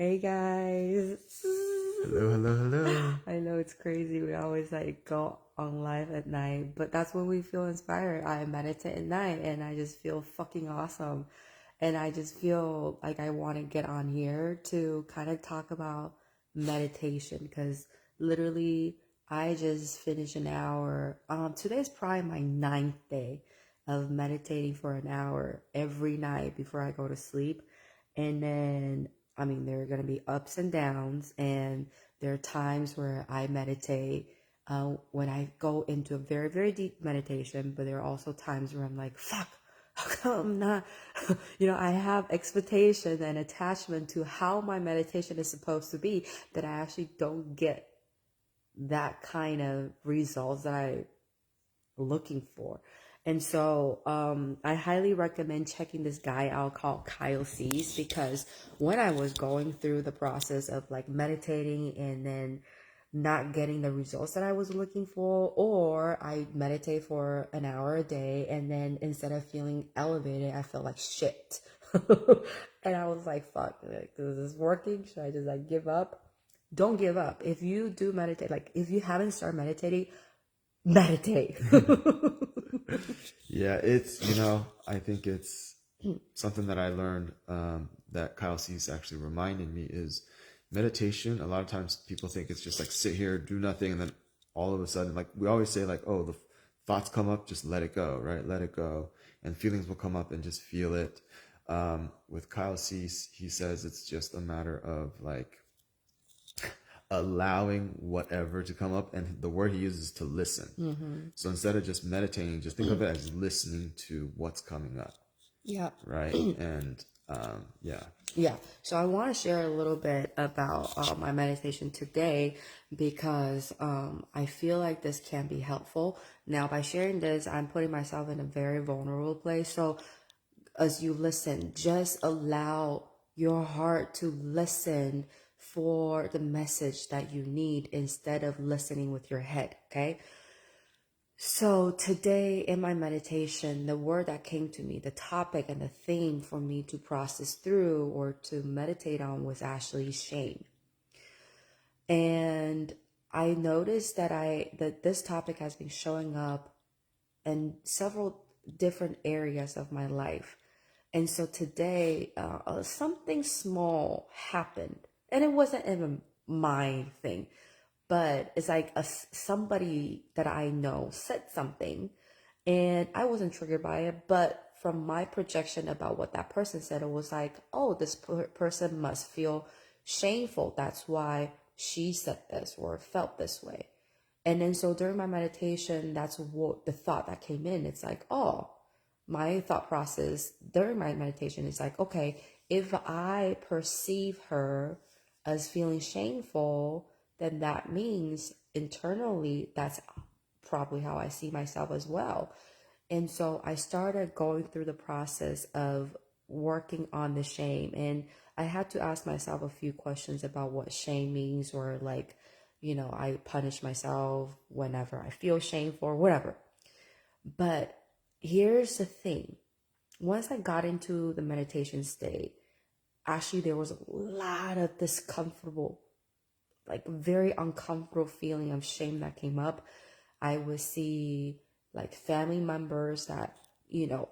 Hey guys. Hello, hello, hello. I know it's crazy. We always go on live at night, but that's when we feel inspired. I meditate at night and I just feel fucking awesome. And I just feel like I want to get on here to kind of talk about meditation because literally I just finished an hour. Today's probably my ninth day of meditating for an hour every night before I go to sleep. And then, there are going to be ups and downs, and there are times where I meditate when I go into a very, very deep meditation, but there are also times where I'm like, fuck, how come I'm not, I have expectation and attachment to how my meditation is supposed to be that I actually don't get that kind of results that I looking for. And so I highly recommend checking this guy out called Kyle Cease, because when I was going through the process of meditating and then not getting the results that I was looking for, or I meditate for an hour a day and then instead of feeling elevated, I felt like shit. And I was like, fuck, is this working? Should I just give up? Don't give up. If you do meditate, if you haven't started meditating, meditate. Yeah, I think it's something that I learned that Kyle Cease actually reminded me is meditation. A lot of times people think it's just sit here, do nothing, and then all of a sudden, we always say, oh, the thoughts come up, just let it go, right? Let it go. And feelings will come up and just feel it. With Kyle Cease, he says it's just a matter of allowing whatever to come up, and the word he uses is to listen. So instead of just meditating, just think of it as listening to what's coming up. Yeah. Right. And yeah. Yeah. So I want to share a little bit about my meditation today because I feel like this can be helpful. Now, by sharing this, I'm putting myself in a very vulnerable place. So as you listen, just allow your heart to listen for the message that you need instead of listening with your head, okay? So today in my meditation, the word that came to me, the topic and the theme for me to process through or to meditate on was actually shame. And I noticed that this topic has been showing up in several different areas of my life. And so today, something small happened, and it wasn't even my thing, but it's somebody that I know said something, and I wasn't triggered by it, but from my projection about what that person said, it was like, oh, this person must feel shameful. That's why she said this or felt this way. And then so during my meditation, that's what the thought that came in. It's like, oh, my thought process during my meditation is like, okay, if I perceive her as feeling shameful, then that means internally that's probably how I see myself as well. And so I started going through the process of working on the shame. And I had to ask myself a few questions about what shame means, or I punish myself whenever I feel shameful or whatever. But here's the thing. Once I got into the meditation state, actually there was a lot of discomfortable, very uncomfortable feeling of shame that came up. I would see family members that,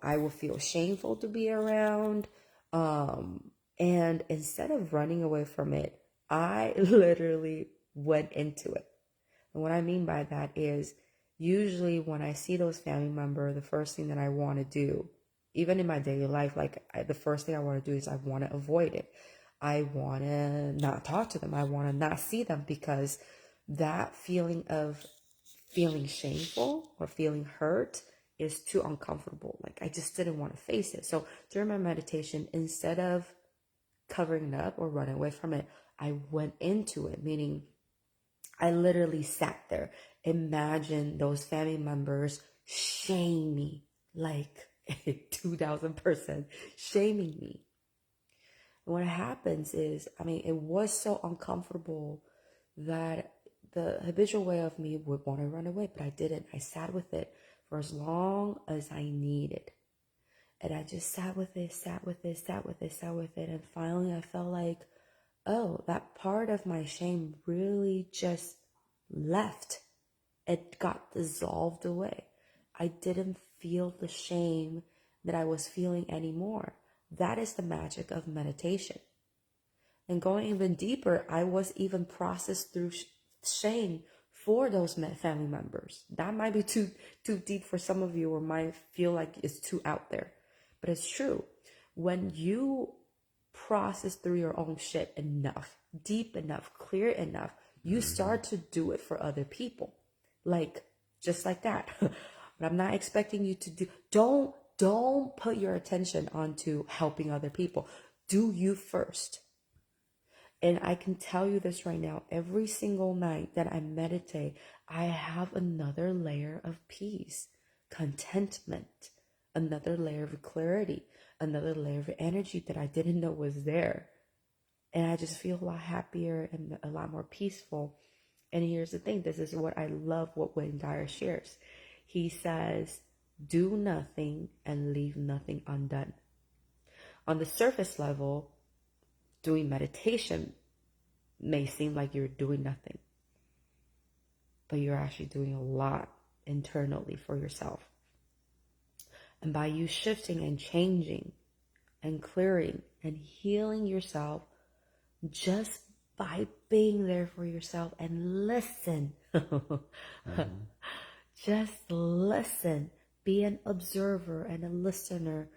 I would feel shameful to be around. And instead of running away from it, I literally went into it. And what I mean by that is usually when I see those family members, the first thing that I want to do, even in my daily life, the first thing I want to do is I want to avoid it. I want to not talk to them. I want to not see them, because that feeling of feeling shameful or feeling hurt is too uncomfortable. I just didn't want to face it. So during my meditation, instead of covering it up or running away from it, I went into it, meaning I literally sat there. Imagine those family members shame me, 2,000% shaming me. And what happens is, it was so uncomfortable that the habitual way of me would want to run away, but I didn't. I sat with it for as long as I needed. And I just sat with it. And finally I felt like oh, that part of my shame really just left. It got dissolved away. I didn't feel the shame that I was feeling anymore. That is the magic of meditation. And going even deeper, I was even processed through shame for those family members. That might be too deep for some of you, or might feel like it's too out there, but it's true. When you process through your own shit enough, deep enough, clear enough, you start to do it for other people, like just like that. But I'm not expecting you to do. Don't put your attention onto helping other people. Do you first. And I can tell you this right now, every single night that I meditate, I have another layer of peace, contentment, another layer of clarity, another layer of energy that I didn't know was there. And I just feel a lot happier and a lot more peaceful. And here's the thing, this is what I love what Wayne Dyer shares. He says, do nothing and leave nothing undone. On the surface level, doing meditation may seem like you're doing nothing, but you're actually doing a lot internally for yourself. And by you shifting and changing and clearing and healing yourself, just by being there for yourself and listen, just listen, be an observer and a listener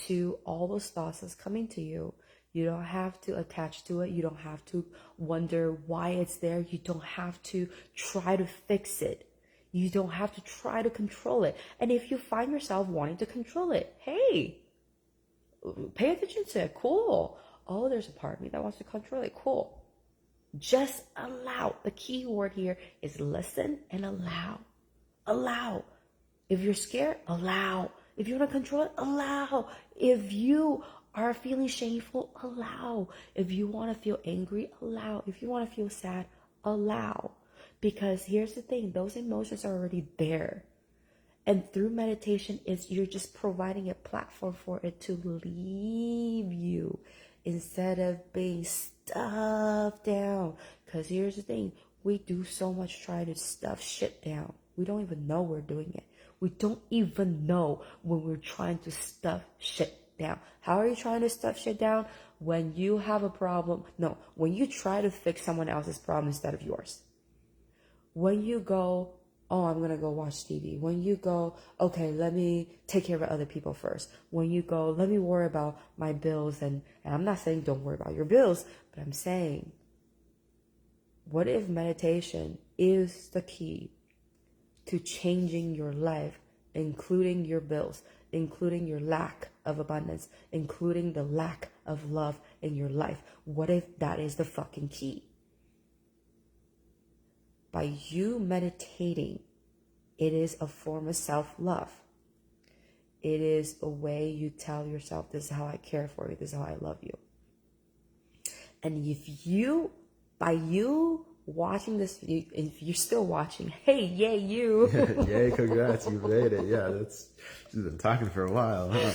to all those thoughts that's coming to you. You don't have to attach to it. You don't have to wonder why it's there. You don't have to try to fix it. You don't have to try to control it. And if you find yourself wanting to control it, hey, pay attention to it. Cool. Oh, there's a part of me that wants to control it. Cool. Just allow. The key word here is listen and allow. Allow. If you're scared, allow. If you want to control it, allow. If you are feeling shameful, allow. If you want to feel angry, allow. If you want to feel sad, allow. Because here's the thing, those emotions are already there. And through meditation, you're just providing a platform for it to leave you instead of being stuffed down. Because here's the thing, we do so much trying to stuff shit down. We don't even know we're doing it. We don't even know when we're trying to stuff shit down. How are you trying to stuff shit down? When you have a problem. No, when you try to fix someone else's problem instead of yours. When you go, oh, I'm going to go watch TV. When you go, okay, let me take care of other people first. When you go, let me worry about my bills. And I'm not saying don't worry about your bills, but I'm saying, what if meditation is the key to changing your life, including your bills, including your lack of abundance, including the lack of love in your life? What if that is the fucking key? By you meditating, it is a form of self-love. It is a way you tell yourself, this is how I care for you, this is how I love you. And by you watching this video, if you're still watching, hey, yay, you. Yay, congrats, you made it. Yeah, she's been talking for a while, huh?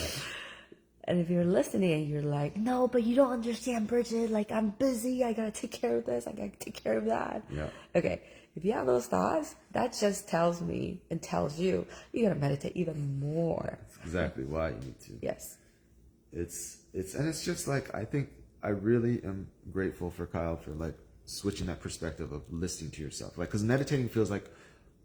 And if you're listening and you're like, no, but you don't understand, Bridget, like I'm busy, I gotta take care of this, I gotta take care of that. Yeah. Okay, if you have those thoughts, that just tells me and tells you gotta meditate even more. That's exactly why you need to. Yes. It's just like, I think I really am grateful for Kyle for like switching that perspective of listening to yourself. Like, because meditating feels like,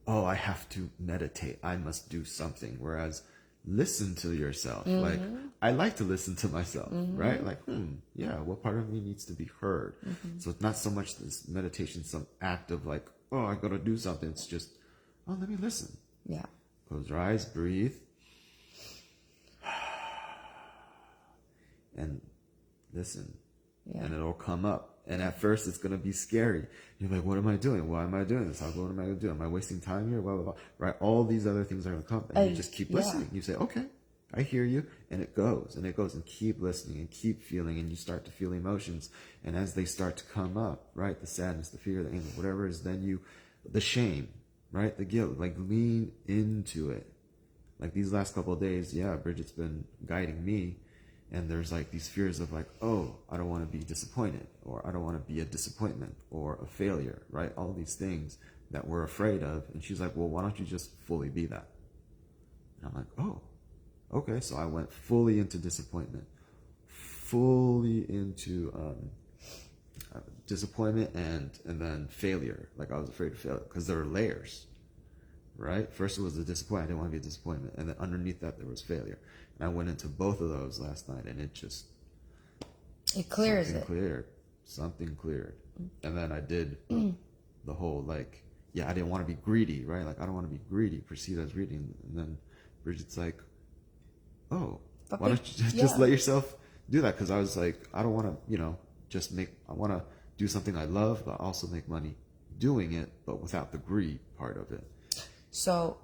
oh, I have to meditate, I must do something. Whereas listen to yourself. Mm-hmm. Like, I like to listen to myself, mm-hmm. right? Like, yeah, what part of me needs to be heard? Mm-hmm. So it's not so much this meditation, some act of like, oh, I gotta do something. It's just, oh, let me listen. Yeah. Close your eyes, breathe. And listen. Yeah. And it'll come up. And at first it's going to be scary. You're like, what am I doing? Why am I doing this? What am I going to do? Am I wasting time here? Blah, blah, blah. Right? All these other things are going to come. And you just keep listening. You say, okay, I hear you. And it goes. And it goes. And keep listening and keep feeling. And you start to feel emotions. And as they start to come up, right? The sadness, the fear, the anger, whatever it is, then the shame, right? The guilt, like lean into it. Like these last couple of days, yeah, Bridget's been guiding me. And there's like these fears of like, oh, I don't want to be disappointed, or I don't want to be a disappointment or a failure, right? All these things that we're afraid of. And she's like, well, why don't you just fully be that? And I'm like, oh, okay. So I went fully into disappointment, fully into disappointment, and then failure. Like I was afraid of failure because there were layers, right? First it was the disappointment. I didn't want to be a disappointment. And then underneath that there was failure. And I went into both of those last night, and it clears something it. cleared. Something cleared. And then I did the whole like, yeah, I didn't want to be greedy, right? Like I don't want to be greedy, perceived as greedy. And then Bridget's like, oh, why don't you just let yourself do that? Because I was like, I don't want to, I want to do something I love, but also make money doing it, but without the greed part of it. So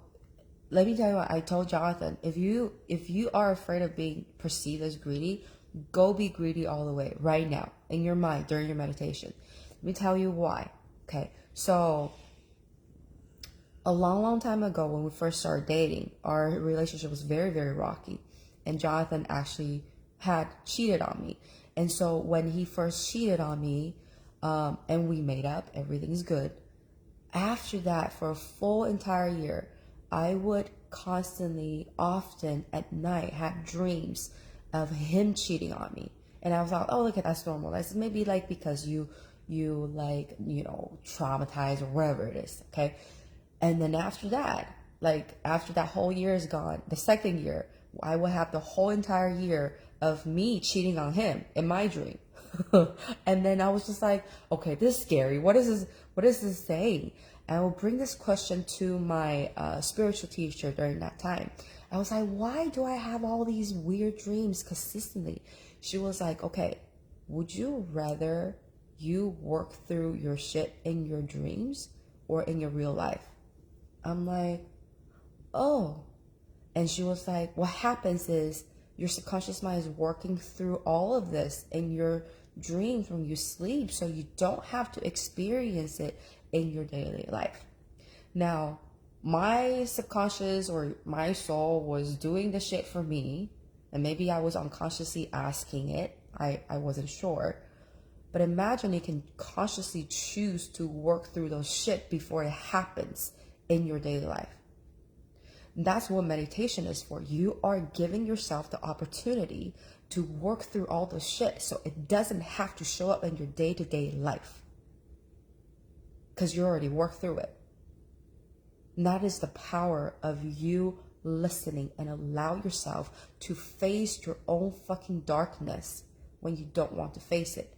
let me tell you what I told Jonathan. If you are afraid of being perceived as greedy, go be greedy all the way right now in your mind during your meditation. Let me tell you why. Okay. So a long time ago when we first started dating, our relationship was very, very rocky. And Jonathan actually had cheated on me. And so when he first cheated on me, and we made up, everything's good. After that, for a full entire year, I would constantly, often at night, have dreams of him cheating on me. And I was like, oh, look, that's normal. That's maybe like because you like, traumatized or whatever it is. Okay. And then after that, like after that whole year is gone, the second year, I will have the whole entire year of me cheating on him in my dream. And then I was just like, okay, this is scary. What is this saying? And I will bring this question to my spiritual teacher during that time. I was like, why do I have all these weird dreams consistently? She was like, okay, would you rather you work through your shit in your dreams or in your real life? I'm like, oh. And she was like, what happens is your subconscious mind is working through all of this in your dreams when you sleep, so you don't have to experience it in your daily life. Now, my subconscious or my soul was doing the shit for me, and maybe I was unconsciously asking it. I wasn't sure. But imagine you can consciously choose to work through those shit before it happens in your daily life. That's what meditation is for. You are giving yourself the opportunity to work through all the shit so it doesn't have to show up in your day-to-day life because you already worked through it. And that is the power of you listening and allow yourself to face your own fucking darkness when you don't want to face it.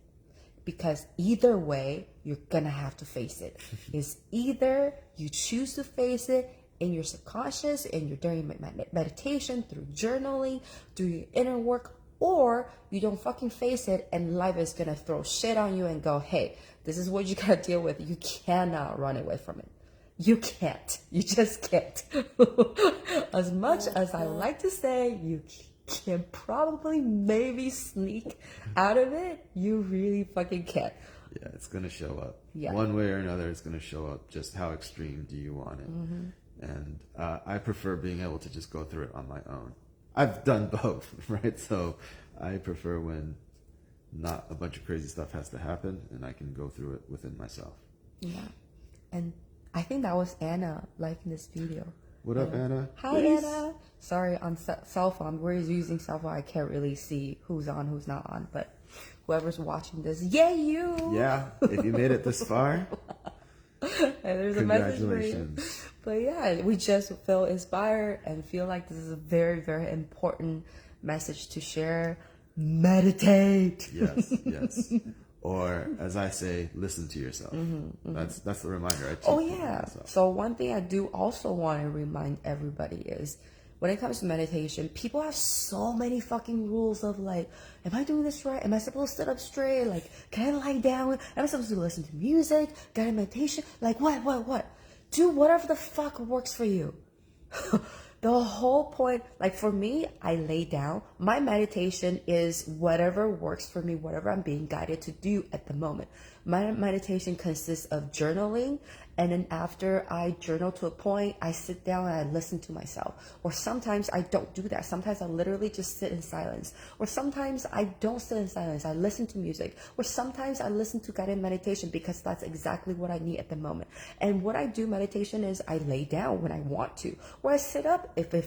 Because either way, you're gonna have to face it. It's either you choose to face it in your subconscious, in your during meditation, through journaling, through your inner work, or you don't fucking face it and life is gonna throw shit on you and go, hey, this is what you gotta deal with. You cannot run away from it. You can't. You just can't. As much as I like to say you can probably maybe sneak out of it, you really fucking can't. Yeah, it's gonna show up. Yeah. One way or another, it's gonna show up. Just how extreme do you want it? Mm-hmm. And I prefer being able to just go through it on my own. I've done both, right? So I prefer when not a bunch of crazy stuff has to happen and I can go through it within myself. Yeah. And I think that was Anna liking this video. What up, Anna? Hi, Please. Anna. Sorry, on cell phone. We're using cell phone. I can't really see who's on, who's not on. But whoever's watching this, yay, you! Yeah, if you made it this far, there's a message for you. But yeah, we just feel inspired and feel like this is a very, very important message to share. Meditate. Yes. Or as I say, listen to yourself. That's the reminder. I oh yeah. So one thing I do also want to remind everybody is when it comes to meditation, people have so many fucking rules of like, am I doing this right? Am I supposed to sit up straight? Like, can I lie down? Am I supposed to listen to music? Guided meditation? Like what? Do whatever the fuck works for you. The whole point, like for me, I lay down. My meditation is whatever works for me, whatever I'm being guided to do at the moment. My meditation consists of journaling And then after I journal to a point, I sit down and I listen to myself. Or sometimes I don't do that. Sometimes I literally just sit in silence. Or sometimes I don't sit in silence. I listen to music. Or sometimes I listen to guided meditation because that's exactly what I need at the moment. And what I do meditation is I lay down when I want to, or I sit up if I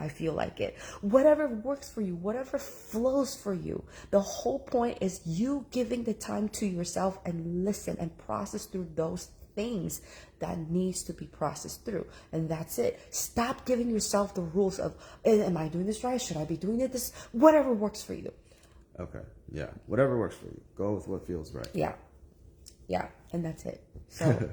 feel like it. Whatever works for you, whatever flows for you. The whole point is you giving the time to yourself and listen and process through those things that needs to be processed through, and that's it. Stop giving yourself the rules of, am I doing this right? Should I be doing it this? Whatever works for you. Okay. Yeah. Whatever works for you. Go with what feels right. Yeah. And that's it. So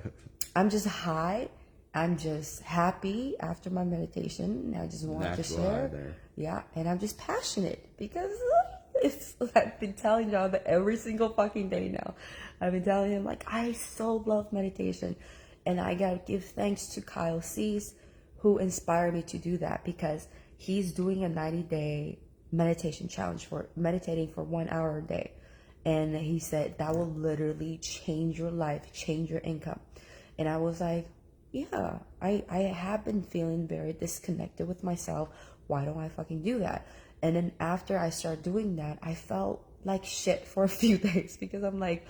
I'm just high. I'm just happy after my meditation. I just want to share. Yeah. And I'm just passionate because I've been telling y'all that every single fucking day now. I've been telling him, like, I so love meditation. And I got to give thanks to Kyle Cease, who inspired me to do that, because he's doing a 90-day meditation challenge for meditating for 1 hour a day. And he said that will literally change your life, change your income. And I was like, yeah, I have been feeling very disconnected with myself. Why don't I fucking do that? And then after I started doing that, I felt like shit for a few days because I'm like,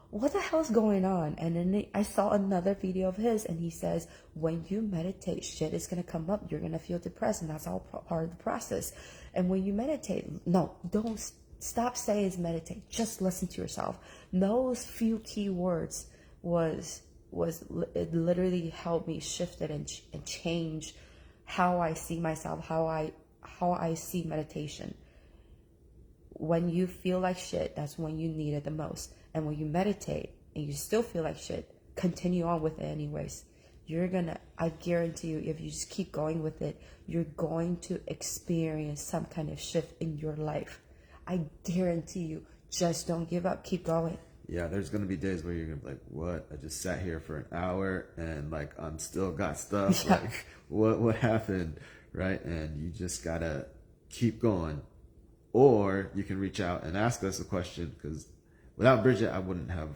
what the hell's going on? And then I saw another video of his, and he says, when you meditate, shit is going to come up. You're going to feel depressed, and that's all part of the process. And when you meditate, no, don't stop saying it's meditate. Just listen to yourself. Those few key words it literally helped me shift it and change how I see myself, how I see meditation. When you feel like shit, that's when you need it the most. And when you meditate and you still feel like shit, continue on with it anyways. I guarantee you, if you just keep going with it, you're going to experience some kind of shift in your life. I guarantee you. Just don't give up. Keep going. Yeah, there's going to be days where you're going to be like, what? I just sat here for an hour and like I'm still got stuff. Yeah. Like what happened? Right? And you just got to keep going. Or you can reach out and ask us a question, because without Bridget, I wouldn't have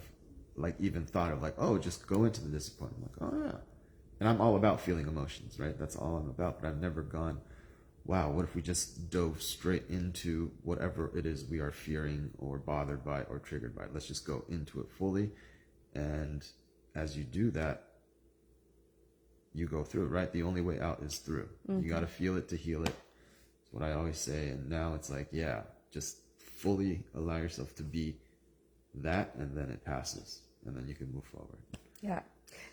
like even thought of like, oh, just go into the discipline. I'm like, oh yeah. And I'm all about feeling emotions, right? That's all I'm about. But I've never gone, wow, what if we just dove straight into whatever it is we are fearing or bothered by or triggered by? Let's just go into it fully. And as you do that, you go through it, right? The only way out is through. Mm-hmm. You got to feel it to heal it. That's what I always say. And now it's like, yeah, just fully allow yourself to be that, and then it passes. And then you can move forward. Yeah.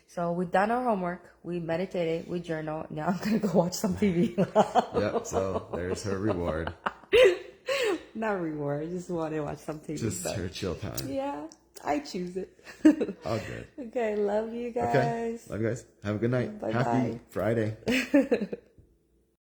So we've done our homework. We meditated. We journaled. Now I'm going to go watch some TV. Yep. So there's her reward. Not reward. I just want to watch some TV. Just her chill time. Yeah. I choose it. All good. Okay. Love you guys. Okay. Love you guys. Have a good night. Bye-bye. Happy Friday.